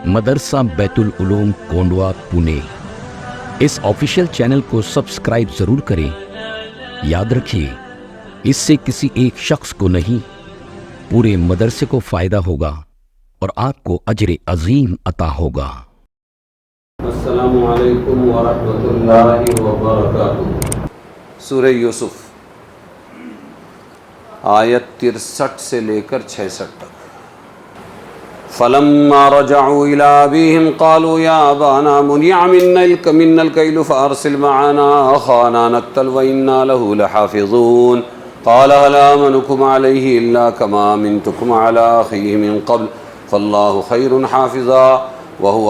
مدرسہ بیت العلوم کونڈوا پونے۔ اس official channel کو سبسکرائب ضرور کریں۔ یاد رکھیے، اس سے کسی ایک شخص کو نہیں، پورے مدرسے کو فائدہ ہوگا اور آپ کو اجر عظیم عطا ہوگا۔ السلام علیکم ورحمۃ اللہ وبرکاتہ۔ سورہ یوسف آیت 63 سے لے کر 66 تک۔ فلما رجعوا إلى أبيهم قالوا يا أبانا منع منا الكيل فأرسل معنا أخانا نكتل وإنا له لحافظون قال هل آمنكم عليه إلا كما آمنتكم على أخيه من قبل فالله خير حافظا وهو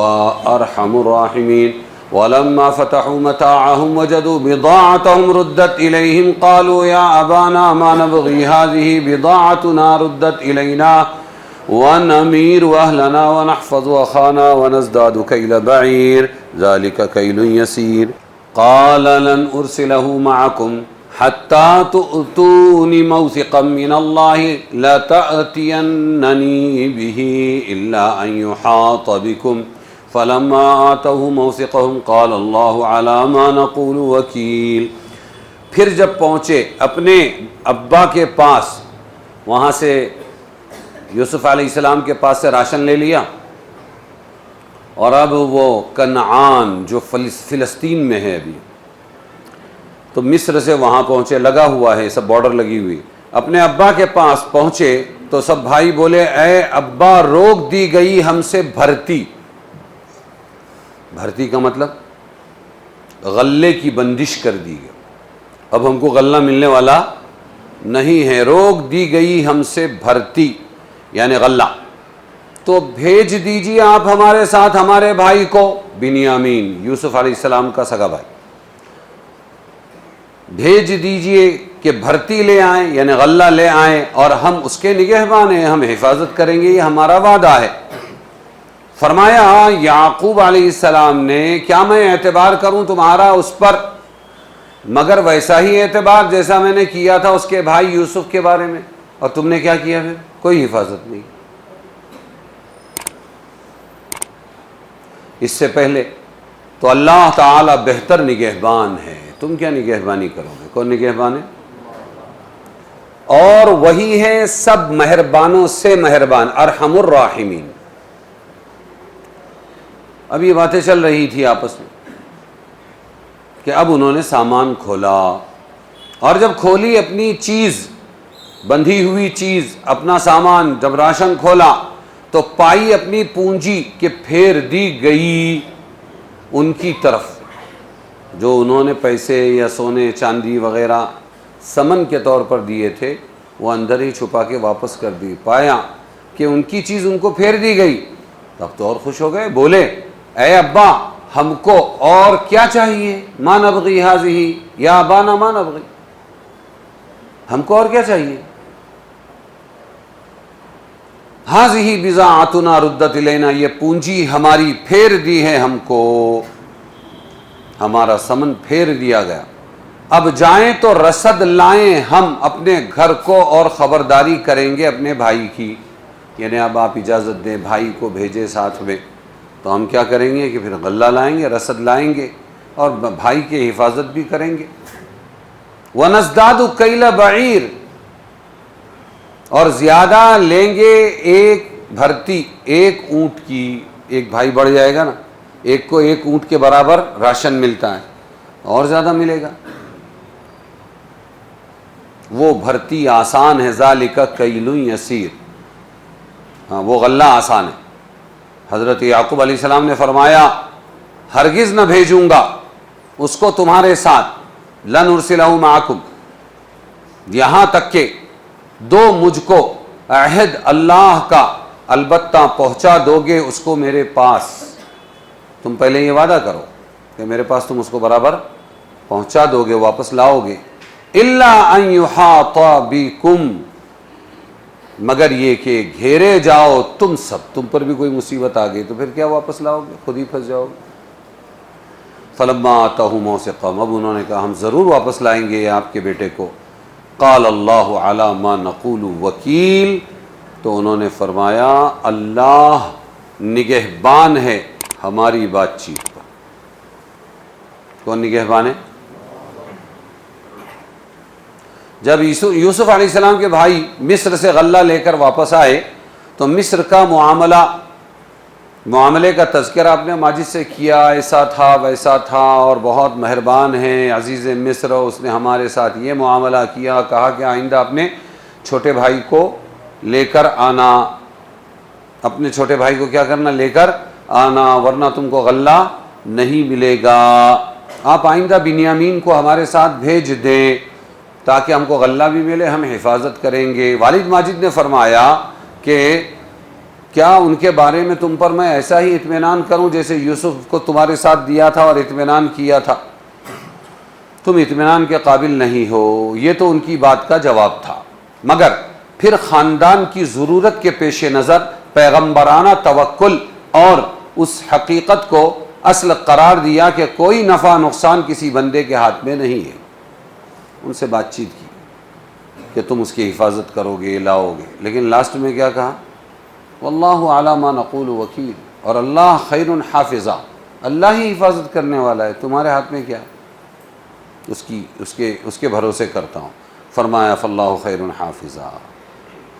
أرحم الراحمين ولما فتحوا متاعهم وجدوا بضاعتهم ردت إليهم قالوا يا أبانا ما نبغي هذه بضاعتنا ردت إلينا ونمير أهلنا ونحفظ أخانا ونزداد كيل بعير ذلك كيل يسير قال لن أرسله معكم حتى تؤتون موثقا من الله لا تأتينني به إلا أن يحاط بكم فلما آتوه موثقهم قال الله على ما نقول وكيل۔ پھر جب پہنچے اپنے ابا کے پاس، وہاں سے یوسف علیہ السلام کے پاس سے راشن لے لیا، اور اب وہ کنعان جو فلسطین میں ہے ابھی، تو مصر سے وہاں پہنچے، لگا ہوا ہے سب، بارڈر لگی ہوئی۔ اپنے ابا کے پاس پہنچے تو سب بھائی بولے اے ابا روک دی گئی ہم سے بھرتی۔ بھرتی کا مطلب غلے کی بندش کر دی گئی، اب ہم کو غلہ ملنے والا نہیں ہے، روک دی گئی ہم سے بھرتی یعنی غلہ، تو بھیج دیجیے آپ ہمارے ساتھ ہمارے بھائی کو، بنیامین یوسف علیہ السلام کا سگا بھائی، بھیج دیجیے کہ بھرتی لے آئیں یعنی غلہ لے آئیں، اور ہم اس کے نگہبان ہیں، ہم حفاظت کریں گے، یہ ہمارا وعدہ ہے۔ فرمایا یعقوب علیہ السلام نے کیا میں اعتبار کروں تمہارا اس پر، مگر ویسا ہی اعتبار جیسا میں نے کیا تھا اس کے بھائی یوسف کے بارے میں، اور تم نے کیا کیا پھر؟ کوئی حفاظت نہیں۔ اس سے پہلے تو اللہ تعالی بہتر نگہبان ہے، تم کیا نگہبانی کرو گے؟ کون نگہبان ہے؟ اور وہی ہے سب مہربانوں سے مہربان، ارحم الراحمین۔ اب یہ باتیں چل رہی تھی آپس میں کہ اب انہوں نے سامان کھولا، اور جب کھولی اپنی چیز، بندھی ہوئی چیز، اپنا سامان، جب راشن کھولا تو پائی اپنی پونجی کہ پھیر دی گئی ان کی طرف، جو انہوں نے پیسے یا سونے چاندی وغیرہ سمن کے طور پر دیے تھے، وہ اندر ہی چھپا کے واپس کر دی۔ پایا کہ ان کی چیز ان کو پھیر دی گئی، تب تو اور خوش ہو گئے، بولے اے ابا ہم کو اور کیا چاہیے، ما نبغی ہذہ یا ابانا ما نبغی، ہم کو اور کیا چاہیے، ہذہ بضاعتنا ردت الینا، یہ پونجی ہماری پھیر دی ہے ہم کو، ہمارا سمن پھیر دیا گیا، اب جائیں تو رسد لائیں ہم اپنے گھر کو اور خبرداری کریں گے اپنے بھائی کی، یعنی اب آپ اجازت دیں بھائی کو بھیجے ساتھ میں، تو ہم کیا کریں گے کہ پھر غلہ لائیں گے، رسد لائیں گے، اور بھائی کی حفاظت بھی کریں گے۔ وَنَزْدَادُ كَيْلَ بَعِيرٍ، اور زیادہ لیں گے ایک بھرتی، ایک اونٹ کی، ایک بھائی بڑھ جائے گا نا، ایک کو ایک اونٹ کے برابر راشن ملتا ہے، اور زیادہ ملے گا، وہ بھرتی آسان ہے، ذالک کیل یسیر، ہاں وہ غلہ آسان ہے۔ حضرت یعقوب علیہ السلام نے فرمایا ہرگز نہ بھیجوں گا اس کو تمہارے ساتھ، لن ارسلہ معکم، یہاں تک کہ دو مجھ کو عہد اللہ کا، البتہ پہنچا دو گے اس کو میرے پاس، تم پہلے یہ وعدہ کرو کہ میرے پاس تم اس کو برابر پہنچا دو گے، واپس لاؤ گے، الا ان یحاط بکم، مگر یہ کہ گھیرے جاؤ تم سب، تم پر بھی کوئی مصیبت آ گئی تو پھر کیا واپس لاؤ گے، خود ہی پھنس جاؤ گے۔ فلما آتاہ موثقا، اب انہوں نے کہا ہم ضرور واپس لائیں گے آپ کے بیٹے کو۔ قال اللہ علی ما نقول وکیل، تو انہوں نے فرمایا اللہ نگہبان ہے ہماری بات چیت پر۔ کون نگہبان ہے؟ جب یوسف علیہ السلام کے بھائی مصر سے غلہ لے کر واپس آئے تو مصر کا معاملے کا تذکرہ آپ نے ماجد سے کیا، ایسا تھا ویسا تھا اور بہت مہربان ہیں عزیز مصر، اس نے ہمارے ساتھ یہ معاملہ کیا، کہا کہ آئندہ اپنے چھوٹے بھائی کو لے کر آنا، اپنے چھوٹے بھائی کو کیا کرنا؟ لے کر آنا، ورنہ تم کو غلہ نہیں ملے گا، آپ آئندہ بنیامین کو ہمارے ساتھ بھیج دیں تاکہ ہم کو غلہ بھی ملے، ہم حفاظت کریں گے۔ والد ماجد نے فرمایا کہ کیا ان کے بارے میں تم پر میں ایسا ہی اطمینان کروں جیسے یوسف کو تمہارے ساتھ دیا تھا اور اطمینان کیا تھا؟ تم اطمینان کے قابل نہیں ہو۔ یہ تو ان کی بات کا جواب تھا، مگر پھر خاندان کی ضرورت کے پیش نظر پیغمبرانہ توکل اور اس حقیقت کو اصل قرار دیا کہ کوئی نفع نقصان کسی بندے کے ہاتھ میں نہیں ہے، ان سے بات چیت کی کہ تم اس کی حفاظت کرو گے، لاؤ گے، لیکن لاسٹ میں کیا کہا؟ واللہ علی ما نقول وکیل، اور اللہ خیر حافظہ، اللہ ہی حفاظت کرنے والا ہے، تمہارے ہاتھ میں کیا ہے؟ اس کے بھروسے کرتا ہوں۔ فرمایا فاللہ خیر حافظہ،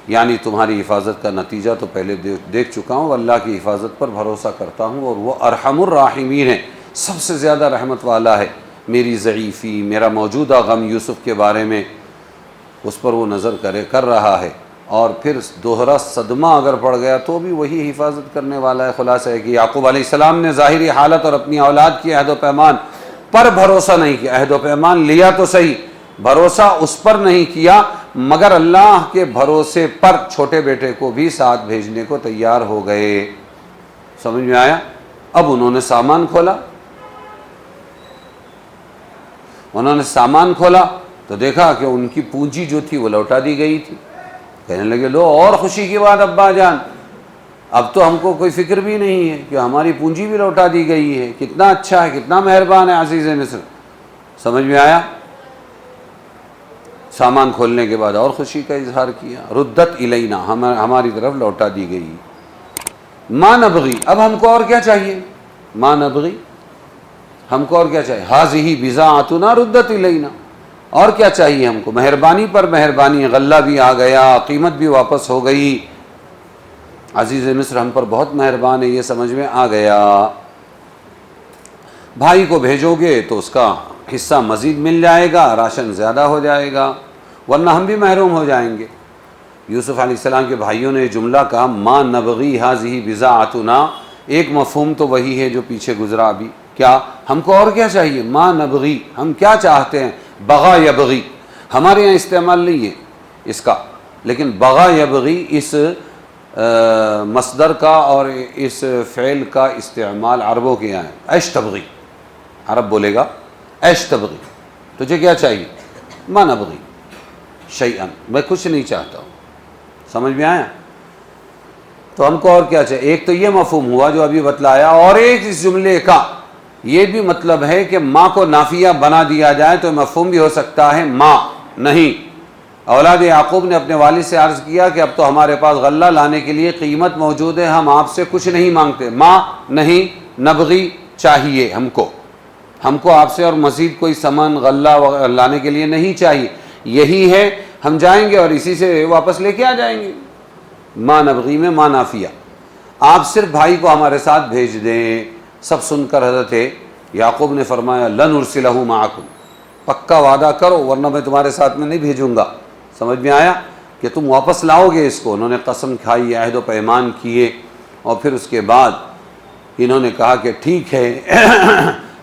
یعنی تمہاری حفاظت کا نتیجہ تو پہلے دیکھ چکا ہوں، اللہ کی حفاظت پر بھروسہ کرتا ہوں، اور وہ ارحم الراحمین ہے، سب سے زیادہ رحمت والا ہے۔ میری ضعیفی، میرا موجودہ غم یوسف کے بارے میں اس پر وہ نظر کر رہا ہے، اور پھر دوہرا صدمہ اگر پڑ گیا تو بھی وہی حفاظت کرنے والا ہے۔ خلاصہ ہے کہ یعقوب علیہ السلام نے ظاہری حالت اور اپنی اولاد کی عہد و پیمان پر بھروسہ نہیں کیا، عہد و پیمان لیا تو صحیح، بھروسہ اس پر نہیں کیا، مگر اللہ کے بھروسے پر چھوٹے بیٹے کو بھی ساتھ بھیجنے کو تیار ہو گئے۔ سمجھ میں آیا؟ اب انہوں نے سامان کھولا تو دیکھا کہ ان کی پونجی جو تھی وہ لوٹا دی گئی تھی۔ کہنے لگے لو اور خوشی کی بات ابا جان، اب تو ہم کو کوئی فکر بھی نہیں ہے کہ ہماری پونجی بھی لوٹا دی گئی ہے، کتنا اچھا ہے، کتنا مہربان ہے عزیز مصر۔ سمجھ میں آیا؟ سامان کھولنے کے بعد اور خوشی کا اظہار کیا، ردت الینا، ہماری طرف لوٹا دی گئی۔ ما نبغی، اب ہم کو اور کیا چاہیے؟ ما نبغی، ہم کو اور کیا چاہیے؟ ہذہ بضاعتنا ردت الینا، اور کیا چاہیے ہم کو؟ مہربانی پر مہربانی، غلہ بھی آ گیا، قیمت بھی واپس ہو گئی، عزیز مصر ہم پر بہت مہربان ہے، یہ سمجھ میں آ گیا۔ بھائی کو بھیجو گے تو اس کا حصہ مزید مل جائے گا، راشن زیادہ ہو جائے گا، ورنہ ہم بھی محروم ہو جائیں گے۔ یوسف علیہ السلام کے بھائیوں نے جملہ کہا ما نبغی ہذہ بضاعتنا، ایک مفہوم تو وہی ہے جو پیچھے گزرا ابھی، کیا ہم کو اور کیا چاہیے؟ ما نبغی، ہم کیا چاہتے ہیں؟ بغا یبغی، ہمارے یہاں استعمال نہیں ہے اس کا، لیکن بغا یبغی اس مصدر کا اور اس فعل کا استعمال عربوں کے یہاں ہے۔ عیش تبغی، عرب بولے گا عیش تبغی، تجھے کیا چاہیے؟ ما نبغی شیئا، میں کچھ نہیں چاہتا ہوں۔ سمجھ میں آیا؟ تو ہم کو اور کیا چاہیے؟ ایک تو یہ مفہوم ہوا جو ابھی بتلایا، اور ایک اس جملے کا یہ بھی مطلب ہے کہ ماں کو نافیہ بنا دیا جائے تو مفہوم بھی ہو سکتا ہے ماں نہیں۔ اولاد یعقوب نے اپنے والد سے عرض کیا کہ اب تو ہمارے پاس غلہ لانے کے لیے قیمت موجود ہے، ہم آپ سے کچھ نہیں مانگتے، ماں نہیں، نبغی چاہیے ہم کو آپ سے اور مزید کوئی سامان غلہ لانے کے لیے نہیں چاہیے، یہی ہے، ہم جائیں گے اور اسی سے واپس لے کے آ جائیں گے۔ ماں نبغی میں ماں نافیہ، آپ صرف بھائی کو ہمارے ساتھ بھیج دیں۔ سب سن کر حضرت یعقوب نے فرمایا لنرسلہ معکم، پکا وعدہ کرو ورنہ میں تمہارے ساتھ میں نہیں بھیجوں گا۔ سمجھ میں آیا کہ تم واپس لاؤ گے اس کو؟ انہوں نے قسم کھائی، عہد و پیمان کیے، اور پھر اس کے بعد انہوں نے کہا کہ ٹھیک ہے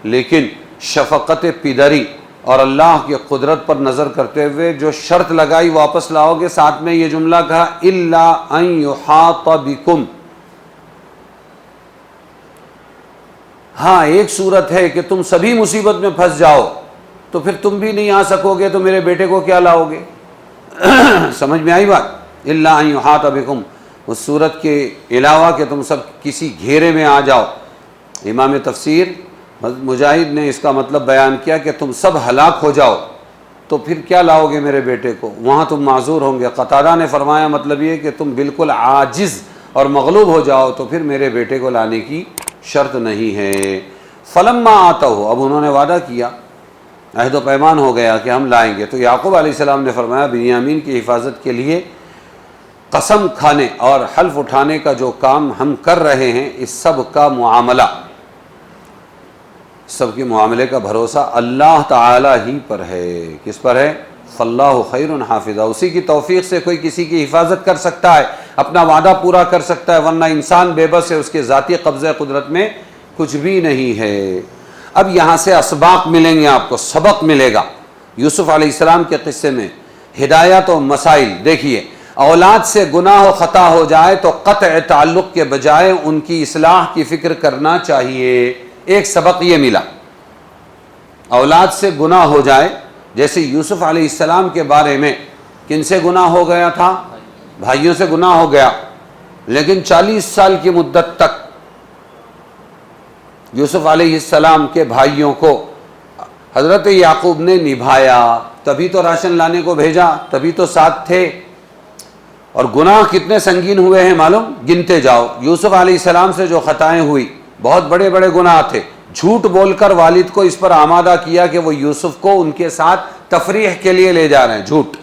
لیکن شفقت پدری اور اللہ کی قدرت پر نظر کرتے ہوئے جو شرط لگائی واپس لاؤ گے، ساتھ میں یہ جملہ کہا الا ان یحاط بکم، ہاں ایک صورت ہے کہ تم سبھی مصیبت میں پھنس جاؤ تو پھر تم بھی نہیں آ سکو گے تو میرے بیٹے کو کیا لاؤ گے؟ سمجھ میں آئی بات؟ الا ان یحاط بکم، اس صورت کے علاوہ کہ تم سب کسی گھیرے میں آ جاؤ۔ امام تفسیر مجاہد نے اس کا مطلب بیان کیا کہ تم سب ہلاک ہو جاؤ تو پھر کیا لاؤ گے میرے بیٹے کو؟ وہاں تم معذور ہوں گے۔ قتادہ نے فرمایا مطلب یہ کہ تم بالکل عاجز اور مغلوب ہو جاؤ تو پھر میرے بیٹے کو لانے کی شرط نہیں ہے۔ فلما آتا ہو، اب انہوں نے وعدہ کیا، عہد و پیمان ہو گیا کہ ہم لائیں گے، تو یعقوب علیہ السلام نے فرمایا بنیامین کی حفاظت کے لیے قسم کھانے اور حلف اٹھانے کا جو کام ہم کر رہے ہیں، اس سب کا معاملہ، سب کے معاملے کا بھروسہ اللہ تعالی ہی پر ہے۔ کس پر ہے؟ فاللہ خیر حافظہ، اسی کی توفیق سے کوئی کسی کی حفاظت کر سکتا ہے، اپنا وعدہ پورا کر سکتا ہے، ورنہ انسان بے بس ہے، اس کے ذاتی قبضہ قدرت میں کچھ بھی نہیں ہے۔ اب یہاں سے اسباق ملیں گے، آپ کو سبق ملے گا یوسف علیہ السلام کے قصے میں، ہدایت و مسائل۔ دیکھیے، اولاد سے گناہ و خطا ہو جائے تو قطع تعلق کے بجائے ان کی اصلاح کی فکر کرنا چاہیے۔ ایک سبق یہ ملا، اولاد سے گناہ ہو جائے، جیسے یوسف علیہ السلام کے بارے میں کن سے گناہ ہو گیا تھا؟ بھائیوں سے گناہ ہو گیا، لیکن 40 سال کی مدت تک یوسف علیہ السلام کے بھائیوں کو حضرت یعقوب نے نبھایا، تبھی تو راشن لانے کو بھیجا، تبھی تو ساتھ تھے۔ اور گناہ کتنے سنگین ہوئے ہیں معلوم؟ گنتے جاؤ۔ یوسف علیہ السلام سے جو خطائیں ہوئی، بہت بڑے بڑے گناہ تھے۔ جھوٹ بول کر والد کو اس پر آمادہ کیا کہ وہ یوسف کو ان کے ساتھ تفریح کے لیے لے جا رہے ہیں، جھوٹ،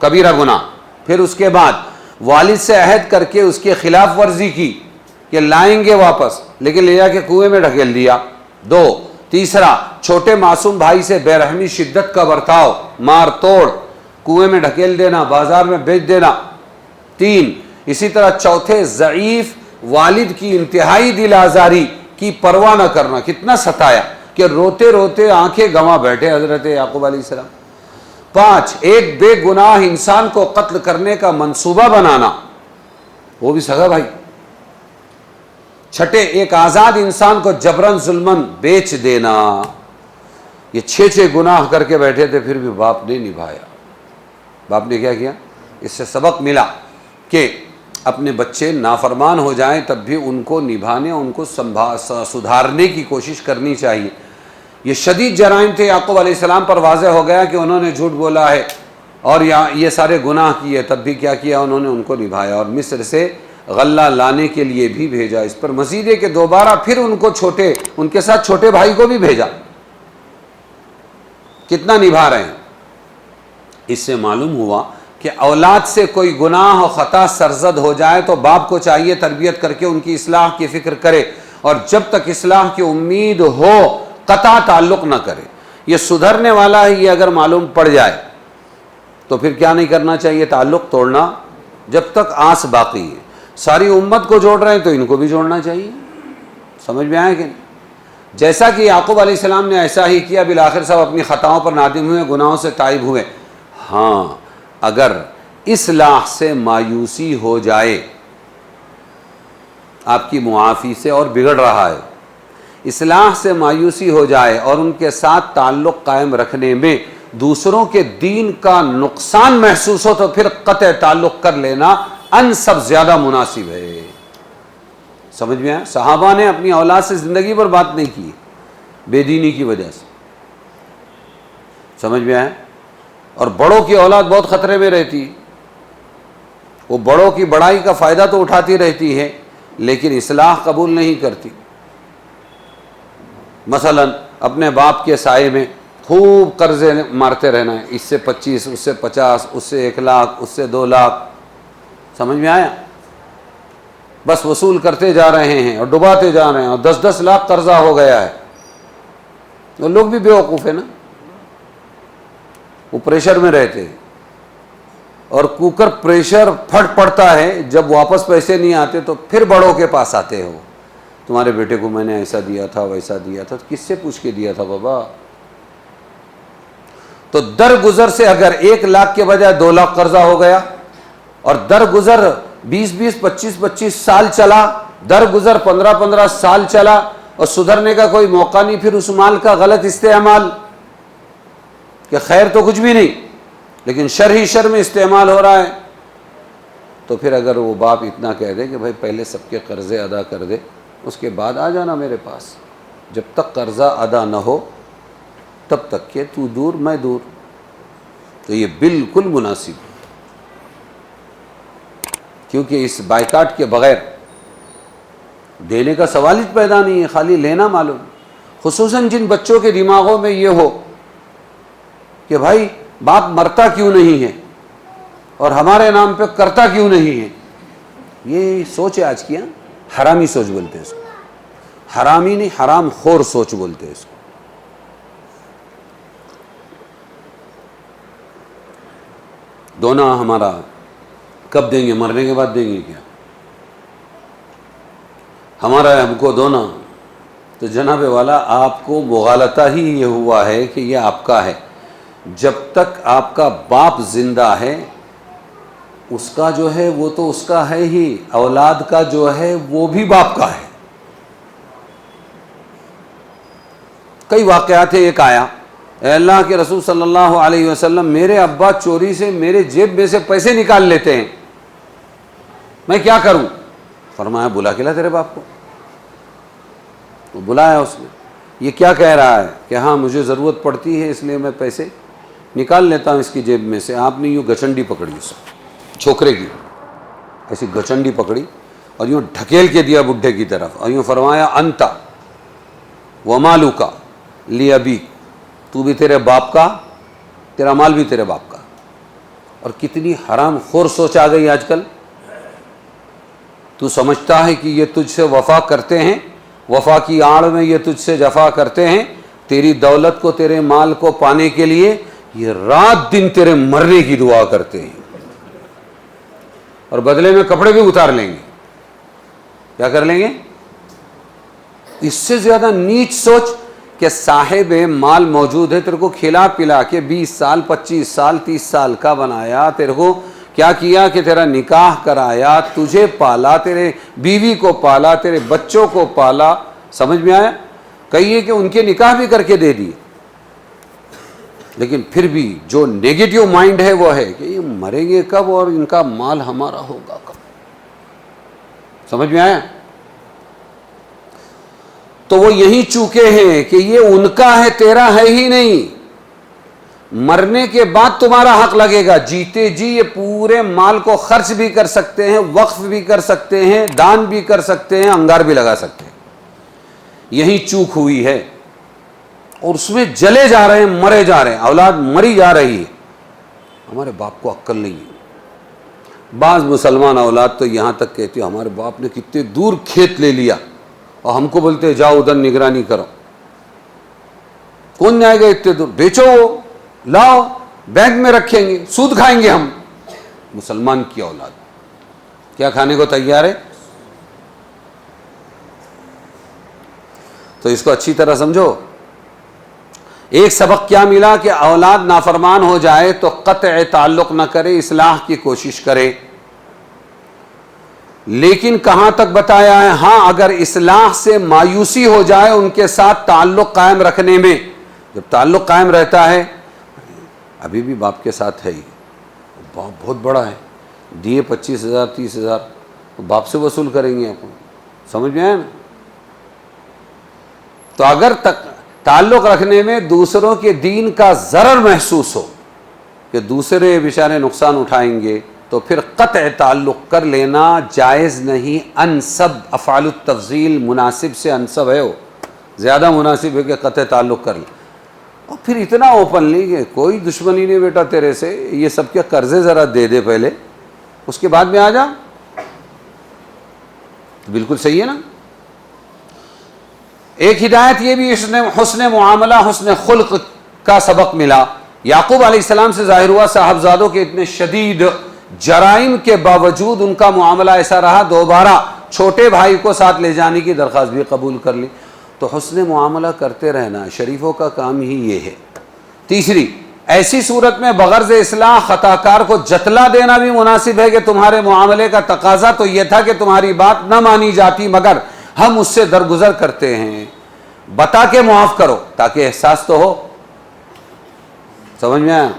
کبیرہ گناہ۔ پھر اس کے بعد والد سے عہد کر کے اس کے خلاف ورزی کی کہ لائیں گے واپس، لیکن لے جا کے کنویں میں ڈھکیل دیا۔ دو، تیسرا، چھوٹے معصوم بھائی سے بے رحمی شدت کا برتاؤ، مار توڑ، کنویں میں ڈھکیل دینا، بازار میں بیچ دینا۔ تین، اسی طرح چوتھے، ضعیف والد کی انتہائی دل آزاری کی پرواہ نہ کرنا، کتنا ستایا کہ روتے روتے آنکھیں گنوا بیٹھے حضرت یعقوب علیہ السلام۔ پانچ، ایک بے گناہ انسان کو قتل کرنے کا منصوبہ بنانا، وہ بھی سگا بھائی۔ چھٹے، ایک آزاد انسان کو جبرن ظلمن بیچ دینا۔ یہ 6 گناہ کر کے بیٹھے تھے، پھر بھی باپ نے نبھایا۔ باپ نے کیا کیا؟ اس سے سبق ملا کہ اپنے بچے نافرمان ہو جائیں تب بھی ان کو نبھانے، ان کو سدھارنے کی کوشش کرنی چاہیے۔ یہ شدید جرائم تھے، یعقوب علیہ السلام پر واضح ہو گیا کہ انہوں نے جھوٹ بولا ہے اور یہ سارے گناہ کیے، تب بھی کیا کیا؟ انہوں نے ان کو نبھایا اور مصر سے غلہ لانے کے لیے بھی بھیجا۔ اس پر مزید ہے کہ دوبارہ پھر ان کے ساتھ چھوٹے بھائی کو بھی بھیجا۔ کتنا نبھا رہے ہیں؟ اس سے معلوم ہوا کہ اولاد سے کوئی گناہ و خطا سرزد ہو جائے تو باپ کو چاہیے تربیت کر کے ان کی اصلاح کی فکر کرے، اور جب تک اصلاح کی امید ہو قطع تعلق نہ کرے۔ یہ سدھرنے والا ہے، یہ اگر معلوم پڑ جائے تو پھر کیا نہیں کرنا چاہیے؟ تعلق توڑنا، جب تک آس باقی ہے۔ ساری امت کو جوڑ رہے ہیں تو ان کو بھی جوڑنا چاہیے۔ سمجھ میں آئے کہ نہیں؟ جیسا کہ یعقوب علیہ السلام نے ایسا ہی کیا، بالآخر سب اپنی خطاؤں پر نادم ہوئے، گناہوں سے تائب ہوئے۔ ہاں، اگر اصلاح سے مایوسی ہو جائے، آپ کی معافی سے اور بگڑ رہا ہے، اصلاح سے مایوسی ہو جائے اور ان کے ساتھ تعلق قائم رکھنے میں دوسروں کے دین کا نقصان محسوس ہو تو پھر قطع تعلق کر لینا انسب زیادہ مناسب ہے۔ سمجھ میں آیا؟ صحابہ نے اپنی اولاد سے زندگی پر بات نہیں کی بے دینی کی وجہ سے۔ سمجھ میں آیا؟ اور بڑوں کی اولاد بہت خطرے میں رہتی، وہ بڑوں کی بڑائی کا فائدہ تو اٹھاتی رہتی ہے لیکن اصلاح قبول نہیں کرتی۔ مثلا اپنے باپ کے سائے میں خوب قرضے مارتے رہنا ہے، اس سے 25، اس سے 50، اس سے 1 لاکھ، اس سے 2 لاکھ۔ سمجھ میں آیا؟ بس وصول کرتے جا رہے ہیں اور ڈباتے جا رہے ہیں، اور 10-10 لاکھ قرضہ ہو گیا ہے۔ وہ لوگ بھی بیوقوف ہیں نا، وہ پریشر میں رہتے ہیں، اور کوکر پریشر پھٹ پڑتا ہے جب واپس پیسے نہیں آتے تو پھر بڑوں کے پاس آتے ہو، تمہارے بیٹے کو میں نے ایسا دیا تھا ویسا دیا تھا، کس سے پوچھ کے دیا تھا بابا؟ تو درگزر سے اگر 1 لاکھ کے بجائے 2 لاکھ قرضہ ہو گیا، اور درگزر 20-20، 25-25 سال چلا، درگزر 15-15 سال چلا، اور سدھرنے کا کوئی موقع نہیں، پھر اس مال کا غلط استعمال، کہ خیر تو کچھ بھی نہیں لیکن شر ہی شر میں استعمال ہو رہا ہے، تو پھر اگر وہ باپ اتنا کہہ دے کہ بھائی پہلے سب کے قرضے ادا کر دے، اس کے بعد آ جانا میرے پاس، جب تک قرضہ ادا نہ ہو تب تک کہ تو دور میں دور، تو یہ بالکل مناسب ہے، کیونکہ اس بائیکاٹ کے بغیر دینے کا سوال ہی پیدا نہیں ہے، خالی لینا معلوم. خصوصاً جن بچوں کے دماغوں میں یہ ہو کہ بھائی باپ مرتا کیوں نہیں ہے اور ہمارے نام پہ کرتا کیوں نہیں ہے، یہ سوچ ہے آج کی. حرامی سوچ بولتے ہیں اس کو، حرامی نہیں، حرام خور سوچ بولتے ہیں اس کو. دونا ہمارا کب دیں گے؟ مرنے کے بعد دیں گے کیا؟ ہمارا ہے ہم کو دونا. تو جناب والا آپ کو مغالطہ ہی یہ ہوا ہے کہ یہ آپ کا ہے. جب تک آپ کا باپ زندہ ہے اس کا جو ہے وہ تو اس کا ہے ہی، اولاد کا جو ہے وہ بھی باپ کا ہے. کئی واقعات ہیں. ایک آیا، اے اللہ کے رسول صلی اللہ علیہ وسلم، میرے ابا چوری سے میرے جیب میں سے پیسے نکال لیتے ہیں، میں کیا کروں؟ فرمایا بلا کے لا تیرے باپ کو. وہ بلایا اس نے. یہ کیا کہہ رہا ہے کہ ہاں مجھے ضرورت پڑتی ہے اس لیے میں پیسے نکال لیتا ہوں اس کی جیب میں سے. آپ نے یوں گچنڈی پکڑی اس چھوکرے کی، ایسی گچنڈی پکڑی اور یوں ڈھکیل کے دیا بڈھے کی طرف اور یوں فرمایا انتا ومالوکا لی ابی، تو بھی تیرے باپ کا، تیرا مال بھی تیرے باپ کا. اور کتنی حرام خور سوچ آ گئی آج کل. تو سمجھتا ہے کہ یہ تجھ سے وفا کرتے ہیں، وفا کی آڑ میں یہ تجھ سے جفا کرتے ہیں، تیری دولت کو تیرے مال کو پانے کے لیے یہ رات دن تیرے مرنے کی دعا کرتے ہیں اور بدلے میں کپڑے بھی اتار لیں گے. کیا کر لیں گے؟ اس سے زیادہ نیچ سوچ کہ صاحب مال موجود ہے، تیرے کو کھلا پلا کے 20 سال 25 سال 30 سال کا بنایا، تیرے کو کیا کیا کہ تیرا نکاح کرایا، تجھے پالا، تیرے بیوی کو پالا، تیرے بچوں کو پالا. سمجھ میں آیا؟ کہیے کہ ان کے نکاح بھی کر کے دے دیے، لیکن پھر بھی جو نیگیٹو مائنڈ ہے وہ ہے کہ یہ مریں گے کب اور ان کا مال ہمارا ہوگا کب. سمجھ میں آیا؟ تو وہ یہی چوکے ہیں کہ یہ ان کا ہے، تیرا ہے ہی نہیں. مرنے کے بعد تمہارا حق لگے گا. جیتے جی یہ پورے مال کو خرچ بھی کر سکتے ہیں، وقف بھی کر سکتے ہیں، دان بھی کر سکتے ہیں، انگار بھی لگا سکتے ہیں. یہی چوک ہوئی ہے اور اس میں جلے جا رہے ہیں، مرے جا رہے ہیں، اولاد مری جا رہی ہے. ہمارے باپ کو عقل نہیں ہے. بعض مسلمان اولاد تو یہاں تک کہتے ہیں ہمارے باپ نے کتنے دور کھیت لے لیا اور ہم کو بولتے جاؤ ادھر نگرانی کرو. کون جائے گا اتنے دور؟ بیچو، لاؤ، بینک میں رکھیں گے، سود کھائیں گے ہم. مسلمان کی اولاد کیا کھانے کو تیار ہے؟ تو اس کو اچھی طرح سمجھو. ایک سبق کیا ملا کہ اولاد نافرمان ہو جائے تو قطع تعلق نہ کرے، اصلاح کی کوشش کرے. لیکن کہاں تک بتایا ہے؟ ہاں اگر اصلاح سے مایوسی ہو جائے ان کے ساتھ تعلق قائم رکھنے میں. جب تعلق قائم رہتا ہے، ابھی بھی باپ کے ساتھ ہے ہی، باپ بہت بڑا ہے، دیے 25,000 30,000 باپ سے وصول کریں گے اپنے. سمجھ میں آیا نا؟ تو اگر تعلق رکھنے میں دوسروں کے دین کا ضرر محسوس ہو کہ دوسرے بیچارے نقصان اٹھائیں گے تو پھر قطع تعلق کر لینا جائز نہیں. انسب افعال التفضیل مناسب سے انسب ہے، وہ زیادہ مناسب ہے کہ قطع تعلق کر لے. اور پھر اتنا اوپنلی کہ کوئی دشمنی نہیں بیٹا تیرے سے، یہ سب کے قرضے ذرا دے دے پہلے، اس کے بعد میں آ جا. بالکل صحیح ہے نا؟ ایک ہدایت یہ بھی حسن معاملہ حسن خلق کا سبق ملا. یعقوب علیہ السلام سے ظاہر ہوا صاحبزادوں کے اتنے شدید جرائم کے باوجود ان کا معاملہ ایسا رہا، دوبارہ چھوٹے بھائی کو ساتھ لے جانے کی درخواست بھی قبول کر لی. تو حسن معاملہ کرتے رہنا شریفوں کا کام ہی یہ ہے. تیسری، ایسی صورت میں بغرض اصلاح خطا کار کو جتلا دینا بھی مناسب ہے کہ تمہارے معاملے کا تقاضا تو یہ تھا کہ تمہاری بات نہ مانی جاتی مگر ہم اس سے درگزر کرتے ہیں، بتا کے معاف کرو تاکہ احساس تو ہو. سمجھ میں آیا؟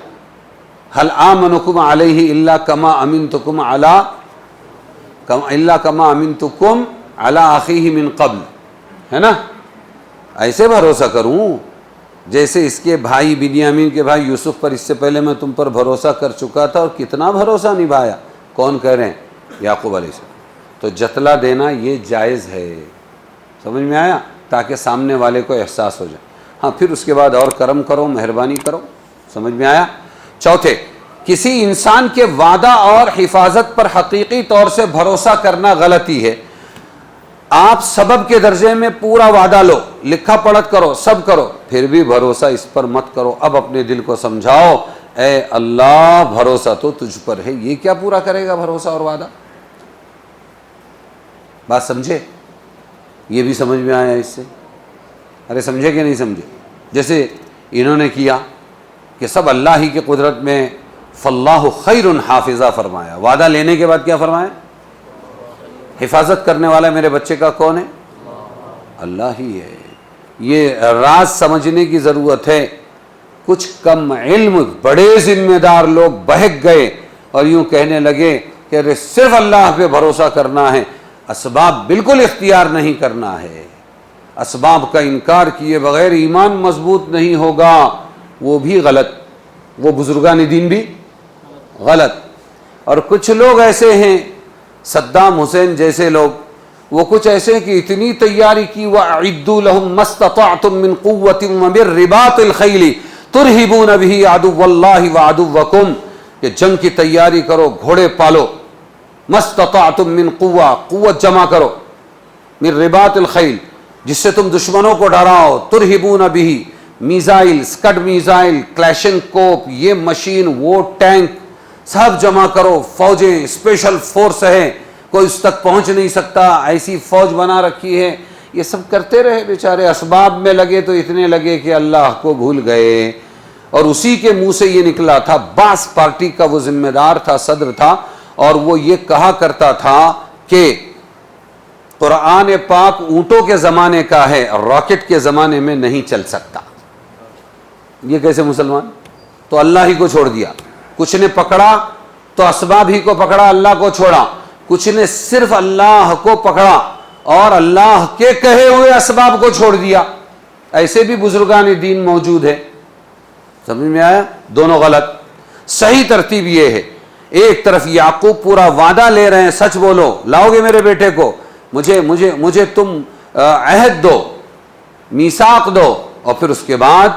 هل آمنکم علیہ الا کما امنتکم علی اخیہ من قبل، ہے نا؟ ایسے بھروسہ کروں جیسے اس کے بھائی بنیامین کے بھائی یوسف پر اس سے پہلے میں تم پر بھروسہ کر چکا تھا اور کتنا بھروسہ نبھایا. کون کہہ رہے ہیں؟ یعقوب علیہ السلام. تو جتلا دینا یہ جائز ہے. سمجھ میں آیا؟ تاکہ سامنے والے کو احساس ہو جائے. ہاں پھر اس کے بعد اور کرم کرو، مہربانی کرو. سمجھ میں آیا؟ چوتھے، کسی انسان کے وعدہ اور حفاظت پر حقیقی طور سے بھروسہ کرنا غلطی ہے. آپ سبب کے درجے میں پورا وعدہ لو، لکھا پڑھت کرو، سب کرو، پھر بھی بھروسہ اس پر مت کرو. اب اپنے دل کو سمجھاؤ، اے اللہ بھروسہ تو تجھ پر ہے، یہ کیا پورا کرے گا بھروسہ اور وعدہ؟ بات سمجھے؟ یہ بھی سمجھ میں آیا اس سے؟ ارے سمجھے کہ نہیں سمجھے؟ جیسے انہوں نے کیا کہ سب اللہ ہی کی قدرت میں فاللہ خیر حافظہ فرمایا، وعدہ لینے کے بعد کیا فرمایا؟ حفاظت کرنے والا میرے بچے کا کون ہے؟ اللہ ہی ہے. یہ راز سمجھنے کی ضرورت ہے. کچھ کم علم بڑے ذمہ دار لوگ بہک گئے اور یوں کہنے لگے کہ ارے صرف اللہ پہ بھروسہ کرنا ہے، اسباب بالکل اختیار نہیں کرنا ہے. اسباب کا انکار کیے بغیر ایمان مضبوط نہیں ہوگا. وہ بھی غلط، وہ بزرگان دین بھی غلط. اور کچھ لوگ ایسے ہیں، صدام حسین جیسے لوگ، وہ کچھ ایسے کہ اتنی تیاری کی، وَأَعِدُّوا لَهُم مَّا اسْتَطَعْتُم مِّن قُوَّةٍ وَمِن رِّبَاطِ الْخَيْلِ تُرْهِبُونَ بِهِ عَدُوَّ اللَّهِ وَعَدُوَّكُمْ، کہ جنگ کی تیاری کرو، گھوڑے پالو. مَّا اسْتَطَعْتُم مِّن قُوَّةٍ، قوت جمع کرو، مِن رِّبَاطِ الْخَيْلِ، جس سے تم دشمنوں کو ڈراؤ. تُرْهِبُونَ بِهِ، میزائل، سکڈ میزائل، کلیشن کوپ، یہ مشین، وہ ٹینک، سب جمع کرو. فوجیں اسپیشل فورس ہے، کوئی اس تک پہنچ نہیں سکتا، ایسی فوج بنا رکھی ہے. یہ سب کرتے رہے بیچارے، اسباب میں لگے تو اتنے لگے کہ اللہ کو بھول گئے. اور اسی کے منہ سے یہ نکلا تھا. باس پارٹی کا وہ ذمہ دار تھا، صدر تھا، اور وہ یہ کہا کرتا تھا کہ قرآن پاک اونٹوں کے زمانے کا ہے، راکٹ کے زمانے میں نہیں چل سکتا. یہ کیسے مسلمان؟ تو اللہ ہی کو چھوڑ دیا. کچھ نے پکڑا تو اسباب ہی کو پکڑا، اللہ کو چھوڑا. کچھ نے صرف اللہ کو پکڑا اور اللہ کے کہے ہوئے اسباب کو چھوڑ دیا. ایسے بھی بزرگان دین موجود ہے. سمجھ میں آیا؟ دونوں غلط. صحیح ترتیب یہ ہے، ایک طرف یعقوب پورا وعدہ لے رہے ہیں، سچ بولو، لاؤ گے میرے بیٹے کو، مجھے تم عہد دو، میثاق دو، اور پھر اس کے بعد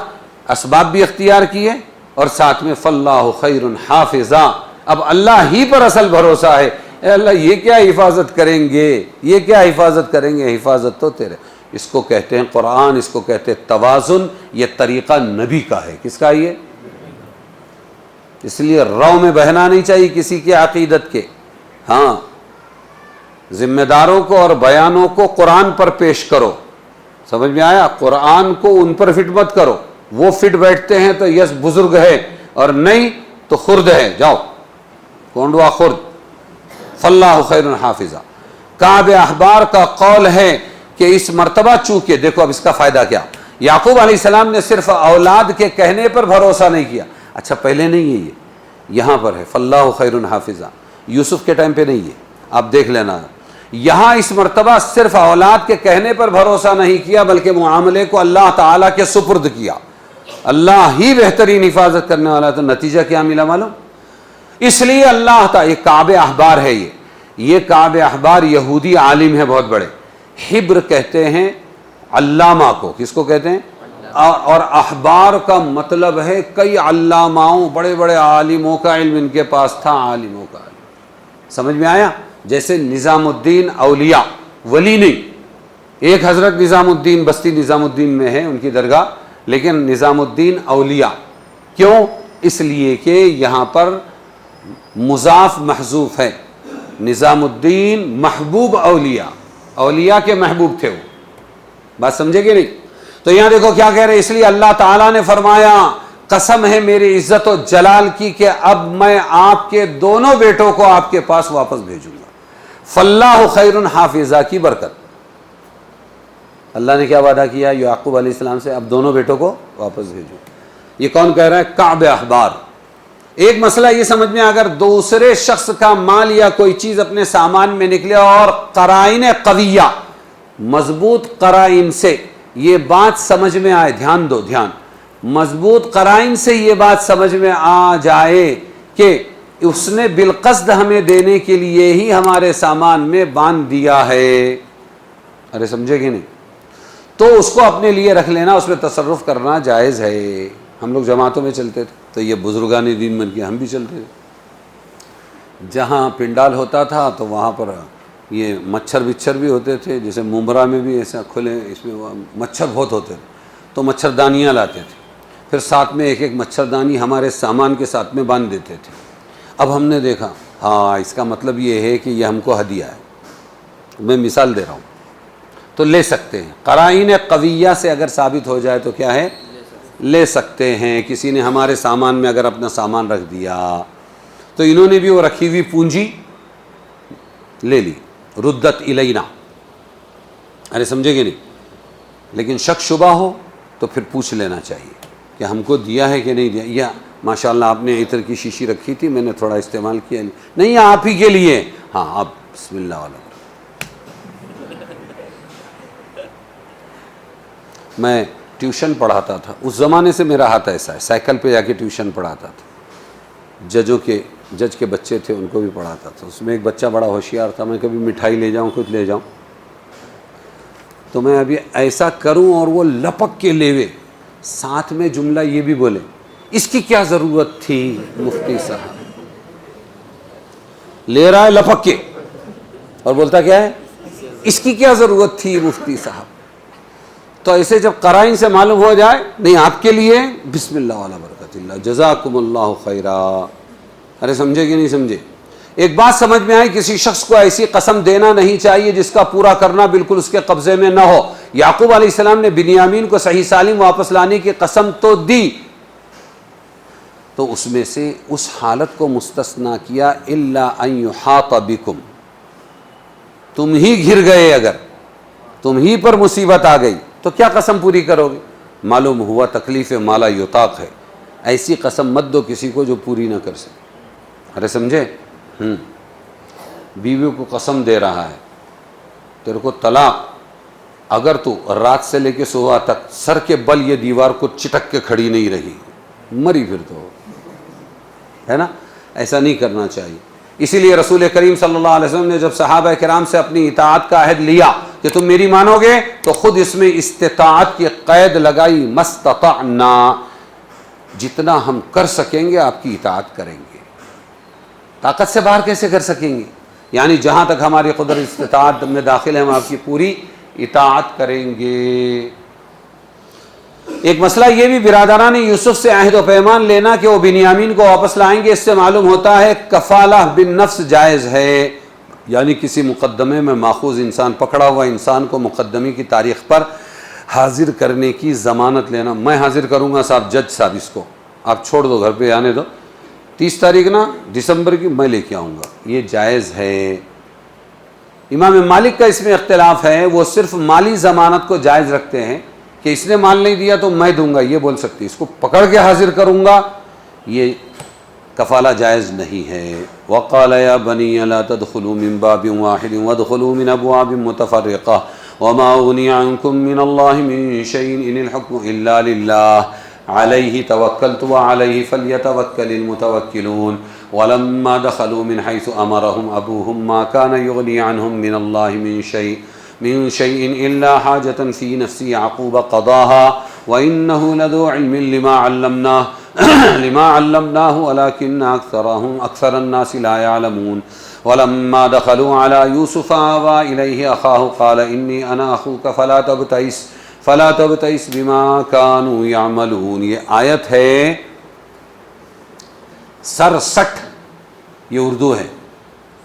اسباب بھی اختیار کیے اور ساتھ میں فاللہ خیر حافظہ. اب اللہ ہی پر اصل بھروسہ ہے. اے اللہ یہ کیا حفاظت کریں گے، یہ کیا حفاظت کریں گے، حفاظت تو تیرے. اس کو کہتے ہیں قرآن، اس کو کہتے ہیں توازن. یہ طریقہ نبی کا ہے. کس کا یہ؟ اس لیے رو میں بہنا نہیں چاہیے کسی کے عقیدت کے. ہاں، ذمہ داروں کو اور بیانوں کو قرآن پر پیش کرو. سمجھ میں آیا؟ قرآن کو ان پر فٹ مت کرو. وہ فٹ بیٹھتے ہیں تو یس بزرگ ہے، اور نہیں تو خرد ہے، جاؤ کونڈوا خرد. فاللہ خیر حافظہ. کعب احبار کا قول ہے کہ اس مرتبہ چونکہ، دیکھو اب اس کا فائدہ کیا، یعقوب علیہ السلام نے صرف اولاد کے کہنے پر بھروسہ نہیں کیا. اچھا پہلے نہیں ہے، یہ یہاں پر ہے فاللہ خیر حافظہ. یوسف کے ٹائم پہ نہیں ہے، آپ دیکھ لینا. یہاں اس مرتبہ صرف اولاد کے کہنے پر بھروسہ نہیں کیا، بلکہ معاملے کو اللہ تعالیٰ کے سپرد کیا. اللہ ہی بہترین حفاظت کرنے والا. تو نتیجہ کیا ملا معلوم؟ اس لیے اللہ تعالیٰ، یہ کعب احبار ہے، یہ کعب احبار یہودی عالم ہے بہت بڑے. حبر کہتے ہیں علامہ کو. کس کو کہتے ہیں؟ اور احبار کا مطلب ہے کئی علاماؤں، بڑے بڑے عالموں کا علم ان کے پاس تھا، عالموں کا علم. سمجھ میں آیا؟ جیسے نظام الدین اولیاء، ولی نہیں. ایک حضرت نظام الدین بستی نظام الدین میں ہے ان کی درگاہ، لیکن نظام الدین اولیاء. کیوں؟ اس لیے کہ یہاں پر مضاف محذوف ہے. نظام الدین محبوب اولیاء، اولیاء کے محبوب تھے وہ. بات سمجھے کہ نہیں؟ تو یہاں دیکھو کیا کہہ رہے، اس لیے اللہ تعالیٰ نے فرمایا قسم ہے میری عزت و جلال کی کہ اب میں آپ کے دونوں بیٹوں کو آپ کے پاس واپس بھیجوں گا. فاللہ خیر حافظہ کی برکت. اللہ نے کیا وعدہ کیا یعقوب علیہ السلام سے؟ اب دونوں بیٹوں کو واپس بھیجو. یہ کون کہہ رہا ہے؟ کعب احبار. ایک مسئلہ یہ سمجھ میں، اگر دوسرے شخص کا مال یا کوئی چیز اپنے سامان میں نکلے اور قرائن قویہ، مضبوط قرائن سے یہ بات سمجھ میں آئے، دھیان دو، دھیان، مضبوط قرائن سے یہ بات سمجھ میں آ جائے کہ اس نے بالقصد ہمیں دینے کے لیے ہی ہمارے سامان میں باندھ دیا ہے. ارے سمجھے کہ نہیں؟ تو اس کو اپنے لیے رکھ لینا، اس میں تصرف کرنا جائز ہے. ہم لوگ جماعتوں میں چلتے تھے تو یہ بزرگان دین بن کے ہم بھی چلتے تھے. جہاں پنڈال ہوتا تھا تو وہاں پر یہ مچھر بچھر بھی ہوتے تھے، جیسے ممبرا میں بھی ایسا کھلے، اس میں مچھر بہت ہوتے تھے تو مچھردانیاں لاتے تھے، پھر ساتھ میں ایک ایک مچھردانی ہمارے سامان کے ساتھ میں باندھ دیتے تھے. اب ہم نے دیکھا ہاں اس کا مطلب یہ ہے کہ یہ ہم کو ہدیہ ہے. میں مثال دے رہا ہوں، تو لے سکتے ہیں. قرائن قویہ سے اگر ثابت ہو جائے تو کیا ہے؟ لے سکتے ہیں. کسی نے ہمارے سامان میں اگر اپنا سامان رکھ دیا تو انہوں نے بھی وہ رکھی ہوئی پونجی لے لی، ردت الینا. ارے سمجھے گے نہیں؟ لیکن شک شبہ ہو تو پھر پوچھ لینا چاہیے کہ ہم کو دیا ہے کہ نہیں دیا. یا ماشاءاللہ آپ نے عطر کی شیشی رکھی تھی، میں نے تھوڑا استعمال کیا، نہیں آپ ہی کے لیے. ہاں آپ بسم اللہ والا. میں ٹیوشن پڑھاتا تھا اس زمانے سے، میرا ہاتھ ایسا ہے، سائیکل پہ جا کے ٹیوشن پڑھاتا تھا. جج کے بچے تھے ان کو بھی پڑھاتا تھا. اس میں ایک بچہ بڑا ہوشیار تھا، میں کبھی مٹھائی لے جاؤں کچھ لے جاؤں تو میں ابھی ایسا کروں اور وہ لپک کے لیوے، ساتھ میں جملہ یہ بھی بولے اس کی کیا ضرورت تھی مفتی صاحب. لے رہا ہے لپک کے اور بولتا کیا ہے؟ اس کی کیا ضرورت تھی مفتی صاحب. تو ایسے جب قرائن سے معلوم ہو جائے نہیں آپ کے لیے، بسم اللہ والا برکت اللہ، جزاکم اللہ خیرا. ارے سمجھے کہ نہیں سمجھے؟ ایک بات سمجھ میں آئی، کسی شخص کو ایسی قسم دینا نہیں چاہیے جس کا پورا کرنا بالکل اس کے قبضے میں نہ ہو. یعقوب علیہ السلام نے بنیامین کو صحیح سالم واپس لانے کی قسم تو دی، تو اس میں سے اس حالت کو مستثنا کیا الا ان یحاط بکم، تم ہی گر گئے، اگر تم ہی پر مصیبت آ گئی تو کیا قسم پوری کرو گے؟ معلوم ہوا تکلیف مالا یطاق ہے. ایسی قسم مت دو کسی کو جو پوری نہ کر سکے. ارے سمجھے؟ بیوی کو قسم دے رہا ہے تیرے کو طلاق، اگر تو رات سے لے کے صبح تک سر کے بل یہ دیوار کو چٹک کے کھڑی نہیں رہی، مری پھر تو ہے نا. ایسا نہیں کرنا چاہیے. اسی لیے رسول کریم صلی اللہ علیہ وسلم نے جب صحابہ کرام سے اپنی اطاعت کا عہد لیا کہ تم میری مانو گے تو خود اس میں استطاعت کی قید لگائی، مستطعنا، جتنا ہم کر سکیں گے آپ کی اطاعت کریں گے. طاقت سے باہر کیسے کر سکیں گے؟ یعنی جہاں تک ہماری قدرت استطاعت میں داخل ہے ہم آپ کی پوری اطاعت کریں گے. ایک مسئلہ یہ بھی برادران یوسف سے عہد و پیمان لینا کہ وہ بنیامین کو واپس لائیں گے. اس سے معلوم ہوتا ہے کفالہ بالنفس جائز ہے، یعنی کسی مقدمے میں ماخوذ انسان، پکڑا ہوا انسان کو مقدمے کی تاریخ پر حاضر کرنے کی ضمانت لینا. میں حاضر کروں گا صاحب، جج صاحب اس کو آپ چھوڑ دو، گھر پہ آنے دو، 30 تاریخ نا دسمبر کی میں لے کے آؤں گا، یہ جائز ہے. امام مالک کا اس میں اختلاف ہے، وہ صرف مالی ضمانت کو جائز رکھتے ہیں کہ اس نے مال نہیں دیا تو میں دوں گا، یہ بول سکتی. اس کو پکڑ کے حاضر کروں گا یہ کفالہ جائز نہیں ہے. وقال یا بنی لا تدخلوا من باب واحد وادخلوا من ابواب متفرقہ وما اغنی عنکم من اللہ من شیء ان الحکم الا للہ علیہ توکلت وعلیہ فلیتوکل المتوکلون ولما دخلوا من حیث امرهم ابوهم ما كان یغنی عنهم من اللہ من شیء الا حاجة في نفس یعقوب قضاها وانه لذو علم لما علمناه ولكن اکثر الناس لا يعلمون ولما دخلوا على يوسف آوى اليه اخاه قال انی انا اخوك فلا تبتئس بما كانوا يعملون. یہ آیت ہے 67، یہ اردو ہے،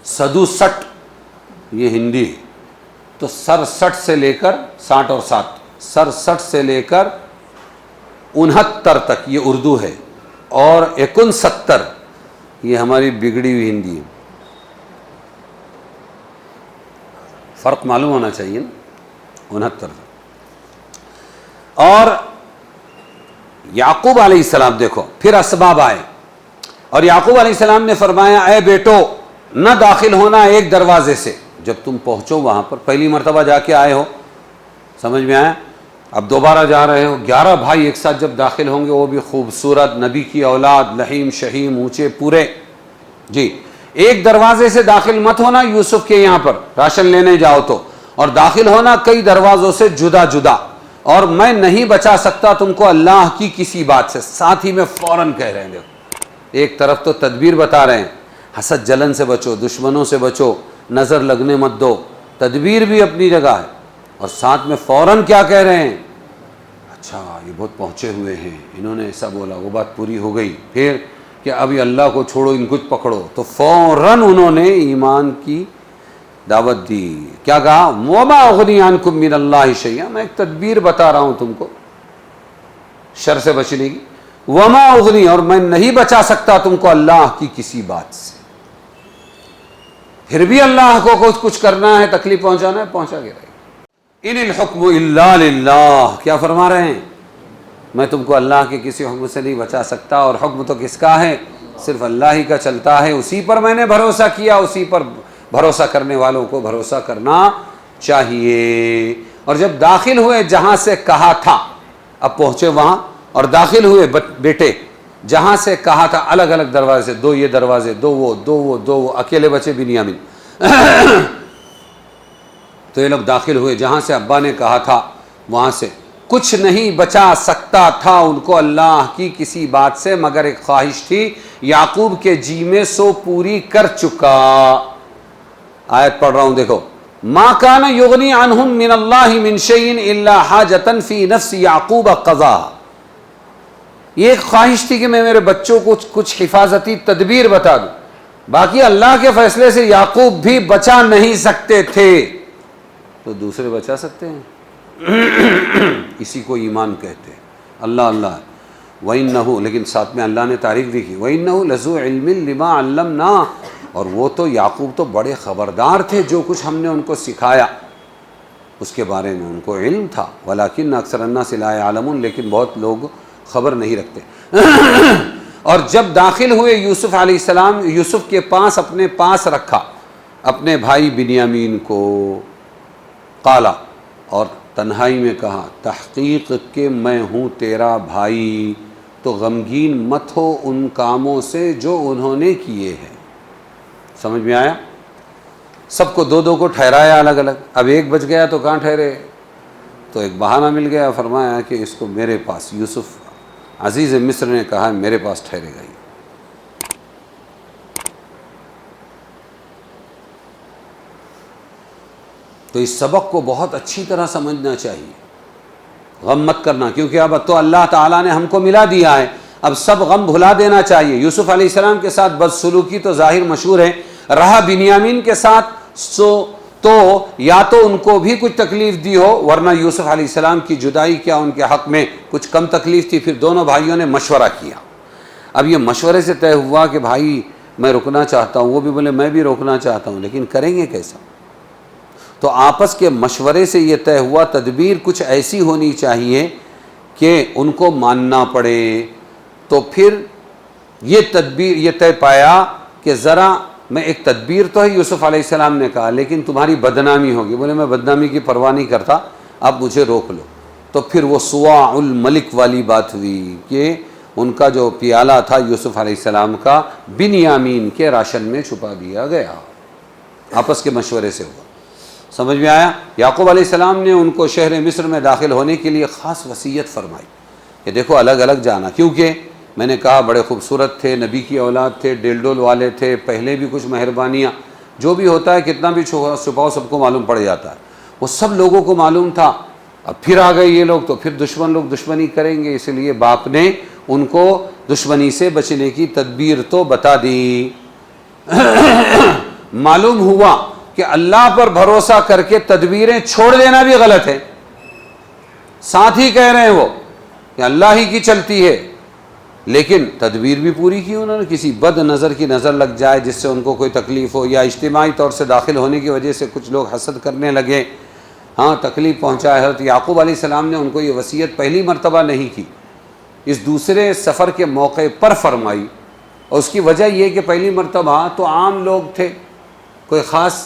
67 یہ ہندی ہے. تو 67 سے لے کر 60 اور 7، 67 سے لے کر 69 تک یہ اردو ہے، اور 69 یہ ہماری بگڑی ہوئی ہندی ہے. فرق معلوم ہونا چاہیے نا. 69 اور یعقوب علیہ السلام دیکھو پھر اسباب آئے، اور یعقوب علیہ السلام نے فرمایا اے بیٹو نہ داخل ہونا ایک دروازے سے. جب تم پہنچو وہاں پر، پہلی مرتبہ جا کے آئے ہو، سمجھ میں آیا، اب دوبارہ جا رہے ہو، 11 بھائی ایک ساتھ جب داخل ہوں گے، وہ بھی خوبصورت، نبی کی اولاد، لحیم شہیم، اونچے پورے، جی ایک دروازے سے داخل مت ہونا یوسف کے یہاں پر راشن لینے جاؤ تو، اور داخل ہونا کئی دروازوں سے جدا جدا، اور میں نہیں بچا سکتا تم کو اللہ کی کسی بات سے، ساتھ ہی میں فوراً کہہ رہے ہیں۔ ایک طرف تو تدبیر بتا رہے ہیں، حسد جلن سے بچو، دشمنوں سے بچو، نظر لگنے مت دو، تدبیر بھی اپنی جگہ ہے، اور ساتھ میں فوراً کیا کہہ رہے ہیں؟ اچھا یہ بہت پہنچے ہوئے ہیں، انہوں نے ایسا بولا، وہ بات پوری ہو گئی، پھر کہ ابھی اللہ کو چھوڑو ان کو پکڑو، تو فوراً انہوں نے ایمان کی دعوت دی۔ کیا کہا؟ وما اغنی عنکم من اللہ شیئا، میں ایک تدبیر بتا رہا ہوں تم کو شر سے بچنے کی، وما اغنی، اور میں نہیں بچا سکتا تم کو اللہ کی کسی بات سے۔ پھر بھی اللہ کو کچھ کرنا ہے، تکلیف پہنچانا ہے، پہنچا کے رہے۔ ان الحکم الا للہ، کیا فرما رہے ہیں؟ میں تم کو اللہ کے کسی حکم سے نہیں بچا سکتا، اور حکم تو کس کا ہے؟ صرف اللہ ہی کا چلتا ہے، اسی پر میں نے بھروسہ کیا، اسی پر بھروسہ کرنے والوں کو بھروسہ کرنا چاہیے۔ اور جب داخل ہوئے جہاں سے کہا تھا، اب پہنچے وہاں اور داخل ہوئے بیٹے جہاں سے کہا تھا، الگ الگ دروازے سے، دو یہ دروازے، دو وہ، اکیلے بچے بنیامین تو یہ لوگ داخل ہوئے جہاں سے ابا نے کہا تھا، وہاں سے کچھ نہیں بچا سکتا تھا ان کو اللہ کی کسی بات سے، مگر ایک خواہش تھی یعقوب کے جی میں، سو پوری کر چکا۔ آیت پڑھ رہا ہوں، دیکھو، ما کان یغنی عنہم من اللہ من شیء الا حاجۃ فی نفس یعقوب قضا، یہ ایک خواہش تھی کہ میں میرے بچوں کو کچھ حفاظتی تدبیر بتا دوں، باقی اللہ کے فیصلے سے یعقوب بھی بچا نہیں سکتے تھے، تو دوسرے بچا سکتے ہیں؟ اسی کو ایمان کہتے ہیں، اللہ اللہ۔ وَإِنَّهُ، لیکن ساتھ میں اللہ نے تعریف بھی کی، وَإِنَّهُ لَذُو عِلْمٍ لِمَا عَلَّمْنَا، اور وہ تو یعقوب تو بڑے خبردار تھے، جو کچھ ہم نے ان کو سکھایا اس کے بارے میں ان کو علم تھا، وَلَكِنَّ أَكْثَرَ النَّاسِ لَا يَعْلَمُونَ، لیکن بہت لوگ خبر نہیں رکھتے۔ اور جب داخل ہوئے یوسف علیہ السلام، یوسف کے پاس اپنے پاس رکھا اپنے بھائی بنیامین کو، قالا، اور تنہائی میں کہا، تحقیق کہ میں ہوں تیرا بھائی، تو غمگین مت ہو ان کاموں سے جو انہوں نے کیے ہیں۔ سمجھ میں آیا؟ سب کو دو دو کو ٹھہرایا الگ الگ، اب ایک بچ گیا تو کہاں ٹھہرے؟ تو ایک بہانہ مل گیا، فرمایا کہ اس کو میرے پاس، یوسف عزیز مصر نے کہا میرے پاس ٹھہرے گا۔ تو اس سبق کو بہت اچھی طرح سمجھنا چاہیے، غم مت کرنا، کیونکہ اب تو اللہ تعالیٰ نے ہم کو ملا دیا ہے، اب سب غم بھلا دینا چاہیے۔ یوسف علیہ السلام کے ساتھ بدسلوکی تو ظاہر مشہور ہے، رہا بنیامین کے ساتھ تو یا تو ان کو بھی کچھ تکلیف دی ہو، ورنہ یوسف علیہ السلام کی جدائی کیا ان کے حق میں کچھ کم تکلیف تھی۔ پھر دونوں بھائیوں نے مشورہ کیا، اب یہ مشورے سے طے ہوا کہ بھائی میں رکنا چاہتا ہوں، وہ بھی بولے میں بھی روکنا چاہتا ہوں، لیکن کریں گے کیسا؟ تو آپس کے مشورے سے یہ طے ہوا تدبیر کچھ ایسی ہونی چاہیے کہ ان کو ماننا پڑے۔ تو پھر یہ تدبیر، یہ طے پایا کہ ذرا میں ایک تدبیر تو ہے، یوسف علیہ السلام نے کہا، لیکن تمہاری بدنامی ہوگی۔ بولے میں بدنامی کی پرواہ نہیں کرتا، اب مجھے روک لو۔ تو پھر وہ صواع الملک والی بات ہوئی کہ ان کا جو پیالہ تھا یوسف علیہ السلام کا، بنیامین کے راشن میں چھپا دیا گیا، آپس کے مشورے سے ہوا۔ سمجھ میں آیا؟ یعقوب علیہ السلام نے ان کو شہر مصر میں داخل ہونے کے لیے خاص وصیت فرمائی کہ دیکھو الگ الگ جانا، کیونکہ میں نے کہا بڑے خوبصورت تھے، نبی کی اولاد تھے، ڈیل ڈول والے تھے، پہلے بھی کچھ مہربانیاں، جو بھی ہوتا ہے کتنا بھی چھپاؤ سب کو معلوم پڑ جاتا ہے، وہ سب لوگوں کو معلوم تھا۔ اب پھر آ گئے یہ لوگ، تو پھر دشمن لوگ دشمنی کریں گے، اس لیے باپ نے ان کو دشمنی سے بچنے کی تدبیر تو بتا دی۔ معلوم ہوا کہ اللہ پر بھروسہ کر کے تدبیریں چھوڑ دینا بھی غلط ہے، ساتھ ہی کہہ رہے ہیں وہ کہ اللہ ہی کی چلتی ہے، لیکن تدبیر بھی پوری کی انہوں نے۔ کسی بد نظر کی نظر لگ جائے جس سے ان کو کوئی تکلیف ہو، یا اجتماعی طور سے داخل ہونے کی وجہ سے کچھ لوگ حسد کرنے لگے، ہاں تکلیف پہنچائے۔ حضرت یعقوب علیہ السلام نے ان کو یہ وصیت پہلی مرتبہ نہیں کی، اس دوسرے سفر کے موقع پر فرمائی، اور اس کی وجہ یہ کہ پہلی مرتبہ تو عام لوگ تھے، کوئی خاص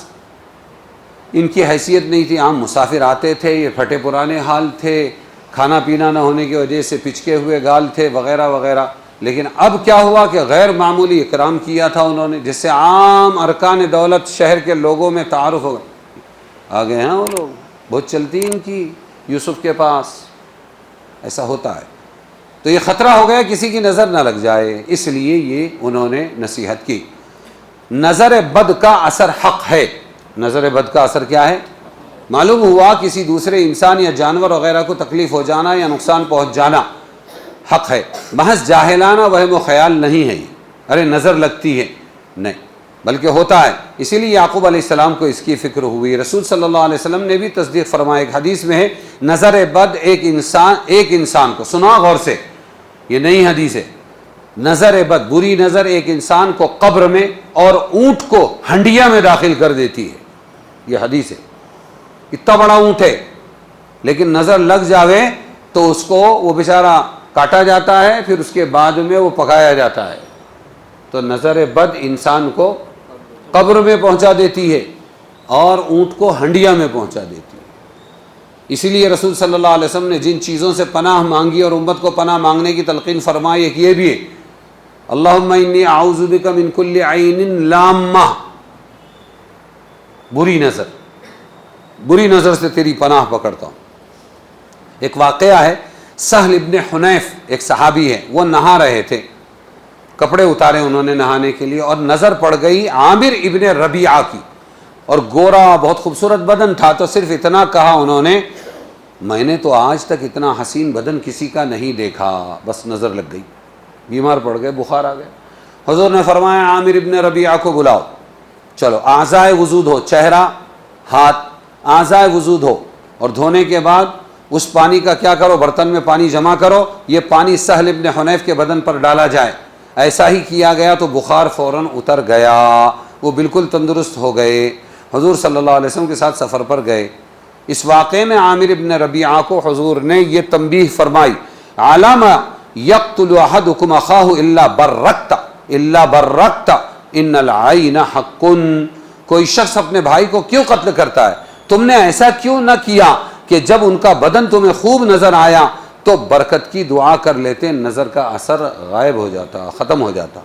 ان کی حیثیت نہیں تھی، عام مسافر آتے تھے، یہ پھٹے پرانے حال تھے، کھانا پینا نہ ہونے کی وجہ سے پچکے ہوئے گال تھے وغیرہ وغیرہ، لیکن اب کیا ہوا کہ غیر معمولی اکرام کیا تھا انہوں نے، جس سے عام ارکان دولت شہر کے لوگوں میں تعارف ہو گئے، آ گئے ہیں وہ لوگ، بہت چلتی ان کی یوسف کے پاس، ایسا ہوتا ہے۔ تو یہ خطرہ ہو گیا کسی کی نظر نہ لگ جائے، اس لیے یہ انہوں نے نصیحت کی۔ نظر بد کا اثر حق ہے۔ نظر بد کا اثر کیا ہے؟ معلوم ہوا کسی دوسرے انسان یا جانور وغیرہ کو تکلیف ہو جانا یا نقصان پہنچ جانا حق ہے، محض جاہلانہ وہم و خیال نہیں ہے یہ، ارے نظر لگتی ہے، نہیں، بلکہ ہوتا ہے۔ اسی لیے یعقوب علیہ السلام کو اس کی فکر ہوئی۔ رسول صلی اللہ علیہ وسلم نے بھی تصدیق فرمایا، ایک حدیث میں ہے نظر بد ایک انسان کو، سنا غور سے، یہ نئی حدیث ہے، نظر بد، بری نظر ایک انسان کو قبر میں اور اونٹ کو ہنڈیا میں داخل کر دیتی ہے، یہ حدیث ہے۔ اتنا بڑا اونٹ ہے لیکن نظر لگ جاوے تو اس کو وہ بیچارہ کاٹا جاتا ہے، پھر اس کے بعد میں وہ پکایا جاتا ہے۔ تو نظر بد انسان کو قبر میں پہنچا دیتی ہے اور اونٹ کو ہنڈیا میں پہنچا دیتی ہے۔ اسی لیے رسول صلی اللہ علیہ وسلم نے جن چیزوں سے پناہ مانگی اور امت کو پناہ مانگنے کی تلقین فرمائی، ایک یہ بھی ہے، اللہم انی اعوذ بک من کل عین لامہ، بری نظر سے تیری پناہ پکڑتا ہوں۔ ایک واقعہ ہے، سہل ابن حنیف ایک صحابی ہے، وہ نہا رہے تھے، کپڑے اتارے انہوں نے نہانے کے لیے، اور نظر پڑ گئی عامر ابن ربیعہ کی، اور گورا بہت خوبصورت بدن تھا، تو صرف اتنا کہا انہوں نے، میں نے تو آج تک اتنا حسین بدن کسی کا نہیں دیکھا، بس نظر لگ گئی، بیمار پڑ گئے، بخار آ گیا۔ حضور نے فرمایا عامر ابن ربیعہ کو بلاؤ، چلو اعضائے وضو دھو، چہرہ، ہاتھ، اعضائے وضو دھو، اور دھونے کے بعد اس پانی کا کیا کرو، برتن میں پانی جمع کرو، یہ پانی سہل ابن حنیف کے بدن پر ڈالا جائے۔ ایسا ہی کیا گیا تو بخار فوراً اتر گیا، وہ بالکل تندرست ہو گئے۔ حضور صلی اللہ علیہ وسلم کے ساتھ سفر پر گئے، اس واقعے میں عامر ابن ربیعہ کو حضور نے یہ تنبیہ فرمائی، علامہ یقتل احدکم اخاہ الا برکت ان العین حق، کوئی شخص اپنے بھائی کو کیوں قتل کرتا ہے؟ تم نے ایسا کیوں نہ کیا کہ جب ان کا بدن تمہیں خوب نظر آیا تو برکت کی دعا کر لیتے، نظر کا اثر غائب ہو جاتا، ختم ہو جاتا۔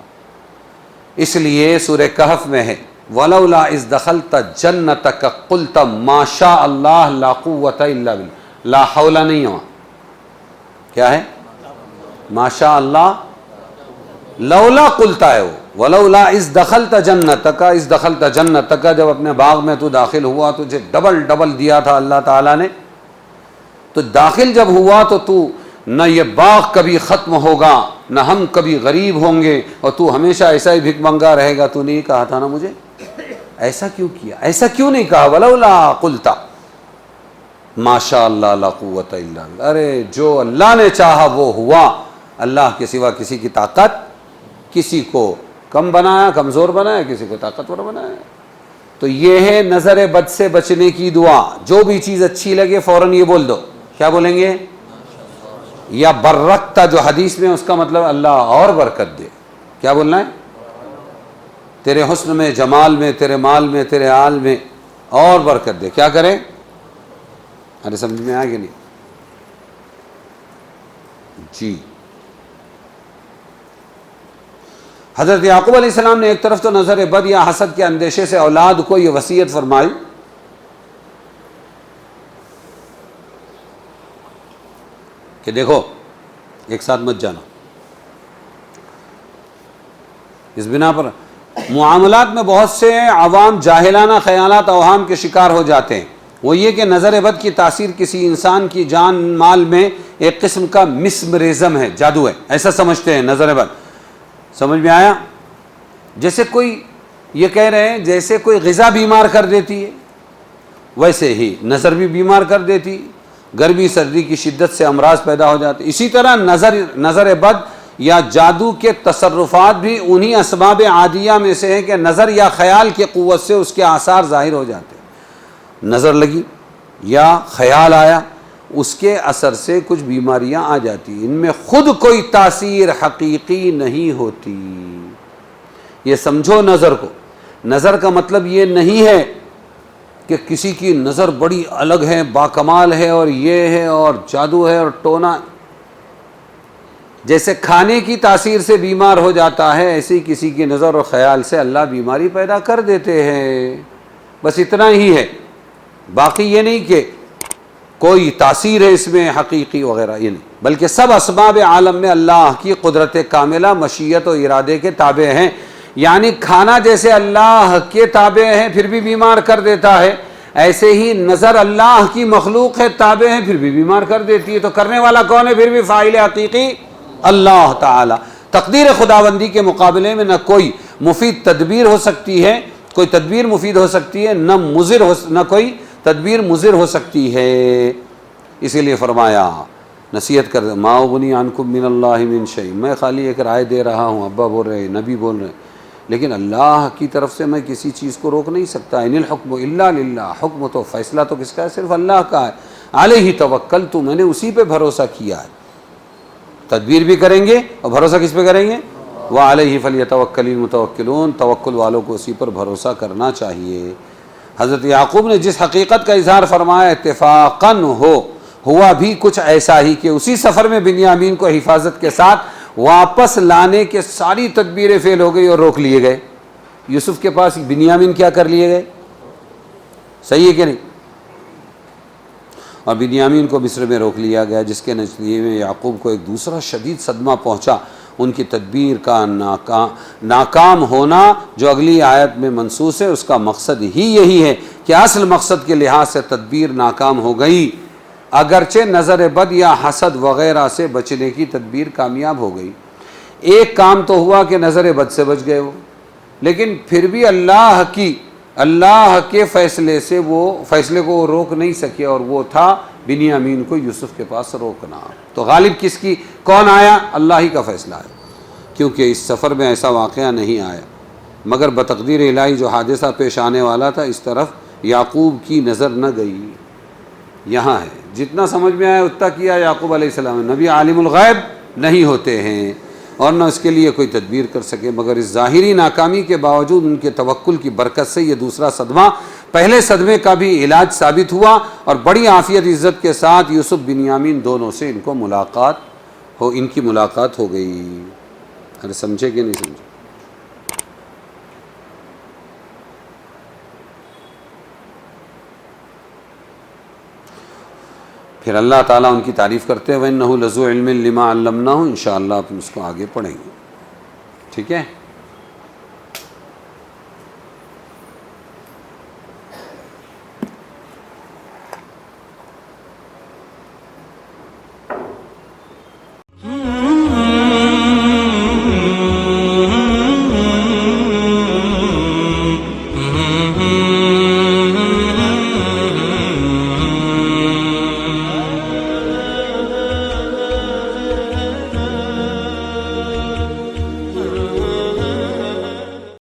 اس لیے سورہ کہف میں ہے وَلَوْلَا إِذْ دَخَلْتَ جَنَّتَكَ قُلْتَ مَا شَاءَ اللَّهُ لَا قُوَّةَ إِلَّا بِاللَّهِ، لا حول نہیں ہوا، کیا ہے؟ ما شاء اللہ لولا قلتا ہے وہ، وَلَوْلَا إِذْ دَخَلْتَ جَنَّتَكَ، إِذْ دَخَلْتَ جَنَّتَكَ، جب اپنے باغ میں تو داخل ہوا، تجھے ڈبل دیا تھا اللہ تعالیٰ نے، تو داخل جب ہوا تو نہ یہ باغ کبھی ختم ہوگا، نہ ہم کبھی غریب ہوں گے، اور تو ہمیشہ ایسا ہی بھیک منگا رہے گا۔ تو نہیں کہا تھا نا مجھے؟ ایسا کیوں کیا؟ ایسا کیوں نہیں کہا وَلَوْلَا قُلْتَ مَا شَاءَ اللَّهُ لَا قُوَّةَ إِلَّا بِاللَّهِ، ارے جو اللہ نے چاہا وہ ہوا، اللہ کے سوا کسی کی طاقت، کسی کو کم بنایا، کمزور بنایا، کسی کو طاقتور بنایا۔ تو یہ ہے نظر بد سے بچنے کی دعا، جو بھی چیز اچھی لگے فوراً یہ بول دو، کیا بولیں گے؟ یا برکتا، جو حدیث میں اس کا مطلب اللہ اور برکت دے، کیا بولنا ہے؟ تیرے حسن میں، جمال میں، تیرے مال میں، تیرے آل میں اور برکت دے، کیا کریں؟ ارے سمجھ میں آ گیا نہیں؟ جی، حضرت یعقوب علیہ السلام نے ایک طرف تو نظر بد یا حسد کے اندیشے سے اولاد کو یہ وصیت فرمائی کہ دیکھو ایک ساتھ مت جانا، اس بنا پر معاملات میں بہت سے عوام جاہلانہ خیالات اوہام کے شکار ہو جاتے ہیں، وہ یہ کہ نظر بد کی تاثیر کسی انسان کی جان مال میں ایک قسم کا مسمرزم ہے، جادو ہے، ایسا سمجھتے ہیں نظر بد۔ سمجھ میں آیا؟ جیسے کوئی یہ کہہ رہے ہیں جیسے کوئی غذا بیمار کر دیتی ہے، ویسے ہی نظر بھی بیمار کر دیتی، گرمی سردی کی شدت سے امراض پیدا ہو جاتے۔ اسی طرح نظر بد یا جادو کے تصرفات بھی انہی اسباب عادیہ میں سے ہیں کہ نظر یا خیال کی قوت سے اس کے آثار ظاہر ہو جاتے ہیں۔ نظر لگی یا خیال آیا، اس کے اثر سے کچھ بیماریاں آ جاتی، ان میں خود کوئی تاثیر حقیقی نہیں ہوتی۔ یہ سمجھو نظر کو، نظر کا مطلب یہ نہیں ہے کہ کسی کی نظر بڑی الگ ہے، باکمال ہے، اور یہ ہے اور جادو ہے اور ٹونا، جیسے کھانے کی تاثیر سے بیمار ہو جاتا ہے، ایسے ہی کسی کی نظر اور خیال سے اللہ بیماری پیدا کر دیتے ہیں، بس اتنا ہی ہے، باقی یہ نہیں کہ کوئی تاثیر ہے اس میں حقیقی وغیرہ، یہ نہیں، بلکہ سب اسباب عالم میں اللہ کی قدرت کاملہ، مشیت و ارادے کے تابع ہیں۔ یعنی کھانا جیسے اللہ کے تابع ہے پھر بھی بیمار کر دیتا ہے، ایسے ہی نظر اللہ کی مخلوق ہے، تابع ہے، پھر بھی بیمار کر دیتی ہے۔ تو کرنے والا کون ہے؟ پھر بھی فاعل حقیقی اللہ تعالی۔ تقدیر خداوندی کے مقابلے میں نہ کوئی مفید تدبیر ہو سکتی ہے، کوئی تدبیر مفید ہو سکتی ہے، نہ کوئی تدبیر مضر ہو سکتی ہے۔ اسی لیے فرمایا، نصیحت کر دیں، ما اغنی عنکم من اللہ من شیء، میں خالی ایک رائے دے رہا ہوں، ابا بول رہے ہیں، نبی بول رہے ہیں، لیکن اللہ کی طرف سے میں کسی چیز کو روک نہیں سکتا۔ ان الحکم الا للہ، حکم تو فیصلہ تو کس کا ہے؟ صرف اللہ کا ہے۔ علیہ توکلت، میں نے اسی پہ بھروسہ کیا ہے۔ تدبیر بھی کریں گے اور بھروسہ کس پہ کریں گے؟ وعلیہ فلیتوکل المتوکلون، توکل والوں کو اسی پر بھروسہ کرنا چاہیے۔ حضرت یعقوب نے جس حقیقت کا اظہار فرمایا، اتفاقاً ہوا بھی کچھ ایسا ہی کہ اسی سفر میں بنیامین کو حفاظت کے ساتھ واپس لانے کے ساری تدبیریں فیل ہو گئی اور روک لیے گئے۔ یوسف کے پاس بنیامین کیا کر لیے گئے؟ صحیح ہے کہ نہیں؟ اور بنیامین کو مصر میں روک لیا گیا، جس کے نتیجے میں یعقوب کو ایک دوسرا شدید صدمہ پہنچا، ان کی تدبیر کا ناکام ہونا، جو اگلی آیت میں منصوص ہے۔ اس کا مقصد ہی یہی ہے کہ اصل مقصد کے لحاظ سے تدبیر ناکام ہو گئی، اگرچہ نظر بد یا حسد وغیرہ سے بچنے کی تدبیر کامیاب ہو گئی۔ ایک کام تو ہوا کہ نظر بد سے بچ گئے وہ، لیکن پھر بھی اللہ کے فیصلے سے فیصلے کو وہ روک نہیں سکے، اور وہ تھا بنیامین کو یوسف کے پاس روکنا۔ تو غالب کس کی کون آیا؟ اللہ ہی کا فیصلہ ہے، کیونکہ اس سفر میں ایسا واقعہ نہیں آیا، مگر بتقدیر الہی جو حادثہ پیش آنے والا تھا اس طرف یعقوب کی نظر نہ گئی۔ یہاں ہے، جتنا سمجھ میں آیا اتنا کیا یعقوب علیہ السلام۔ نبی عالم الغیب نہیں ہوتے ہیں اور نہ اس کے لیے کوئی تدبیر کر سکے، مگر اس ظاہری ناکامی کے باوجود ان کے توکل کی برکت سے یہ دوسرا صدمہ پہلے صدمے کا بھی علاج ثابت ہوا، اور بڑی عافیت عزت کے ساتھ یوسف بنیامین دونوں سے ان کی ملاقات ہو گئی۔ ارے سمجھے کہ نہیں سمجھے؟ پھر اللہ تعالیٰ ان کی تعریف کرتے ہیں، وَإِنَّهُ لَذُو عِلْمٍ لِمَا عَلَّمْنَاهُ، انشاءاللہ اپن اس کو آگے پڑھیں گے، ٹھیک ہے۔